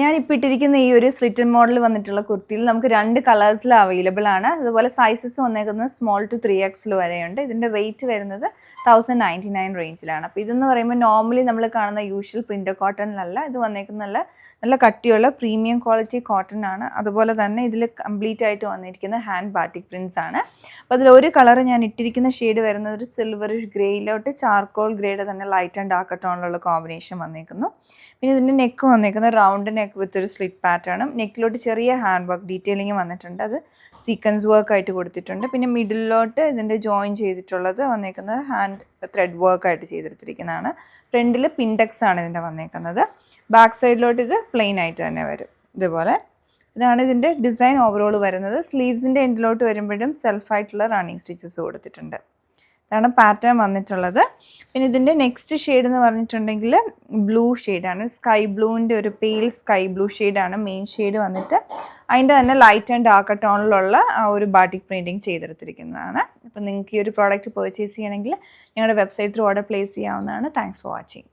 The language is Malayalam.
ഞാനിപ്പോൾ ഇട്ടിരിക്കുന്ന ഈ ഒരു സ്ലിറ്റൻ മോഡൽ വന്നിട്ടുള്ള കുർത്തിയിൽ നമുക്ക് 2 കളേഴ്സിൽ അവൈലബിൾ ആണ്. അതുപോലെ സൈസസ് വന്നേക്കുന്നത് സ്മോൾ ടു 3XL വരെയുണ്ട്. ഇതിൻ്റെ റേറ്റ് വരുന്നത് 1099 റേഞ്ചിലാണ്. അപ്പോൾ ഇതെന്ന് പറയുമ്പോൾ നോർമലി നമ്മൾ കാണുന്ന യൂഷ്വൽ പ്രിൻ്റ് കോട്ടണിലല്ല, ഇത് വന്നേക്കുന്ന നല്ല കട്ടിയുള്ള പ്രീമിയം ക്വാളിറ്റി കോട്ടൺ ആണ്. അതുപോലെ തന്നെ ഇതിൽ കംപ്ലീറ്റ് ആയിട്ട് വന്നിരിക്കുന്ന ഹാൻഡ് ബാറ്റിക് പ്രിൻസ് ആണ്. അപ്പോൾ അതിലൊരു കളർ ഞാൻ ഇട്ടിരിക്കുന്ന ഷെയ്ഡ് വരുന്നത് ഒരു സിൽവറിഷ് ഗ്രേയിലോട്ട് ചാർക്കോൾ ഗ്രേയുടെ തന്നെ ലൈറ്റ് ആൻഡ് ഡാർക്ക് ടോണിലുള്ള കോമ്പിനേഷൻ വന്നേക്കുന്നു. പിന്നെ ഇതിൻ്റെ നെക്ക് വന്നേക്കുന്നത് റൗണ്ട് നെക്ക് വിത്ത് ഒരു സ്ലിറ്റ് പാറ്റേണും നെക്കിലോട്ട് ചെറിയ ഹാൻഡ് വർക്ക് ഡീറ്റെയിലിംഗ് വന്നിട്ടുണ്ട്. അത് സീക്വൻസ് വർക്ക് ആയിട്ട് കൊടുത്തിട്ടുണ്ട്. പിന്നെ മിഡിലോട്ട് ഇതിൻ്റെ ജോയിൻ ചെയ്തിട്ടുള്ളത് വന്നേക്കുന്നത് ഹാൻഡ് ത്രെഡ് വർക്ക് ആയിട്ട് ചെയ്തെടുത്തിരിക്കുന്നതാണ്. ഫ്രണ്ടിൽ പിൻഡെക്സ് ആണ് ഇതിൻ്റെ വന്നേക്കുന്നത്. ബാക്ക് സൈഡിലോട്ട് ഇത് പ്ലെയിൻ ആയിട്ട് തന്നെ വരും. ഇതുപോലെ ഇതാണ് ഇതിൻ്റെ ഡിസൈൻ ഓവറോൾ വരുന്നത്. സ്ലീവ്സിൻ്റെ എൻഡിലോട്ട് വരുമ്പോഴും സെൽഫായിട്ടുള്ള റണ്ണിങ് സ്റ്റിച്ചസ് കൊടുത്തിട്ടുണ്ട്. ഇതാണ് പാറ്റേൺ വന്നിട്ടുള്ളത്. പിന്നെ ഇതിൻ്റെ നെക്സ്റ്റ് ഷെയ്ഡ് എന്ന് പറഞ്ഞിട്ടുണ്ടെങ്കിൽ ബ്ലൂ ഷെയ്ഡാണ്. സ്കൈ ബ്ലൂവിൻ്റെ ഒരു പെയിൽ സ്കൈ ബ്ലൂ ഷെയ്ഡാണ് മെയിൻ ഷെയ്ഡ് വന്നിട്ട്. അതിൻ്റെ തന്നെ ലൈറ്റ് ആൻഡ് ഡാർക്ക് ടോണിലുള്ള ആ ഒരു ബാറ്റിക് പ്രിൻറ്റിങ് ചെയ്തെടുത്തിരിക്കുന്നതാണ്. അപ്പോൾ നിങ്ങൾക്ക് ഈ ഒരു പ്രോഡക്റ്റ് പർച്ചേസ് ചെയ്യണമെങ്കിൽ ഞങ്ങളുടെ വെബ്സൈറ്റ് ത്രൂ ഓർഡർ പ്ലേസ് ചെയ്യാവുന്നതാണ്. Thanks for watching.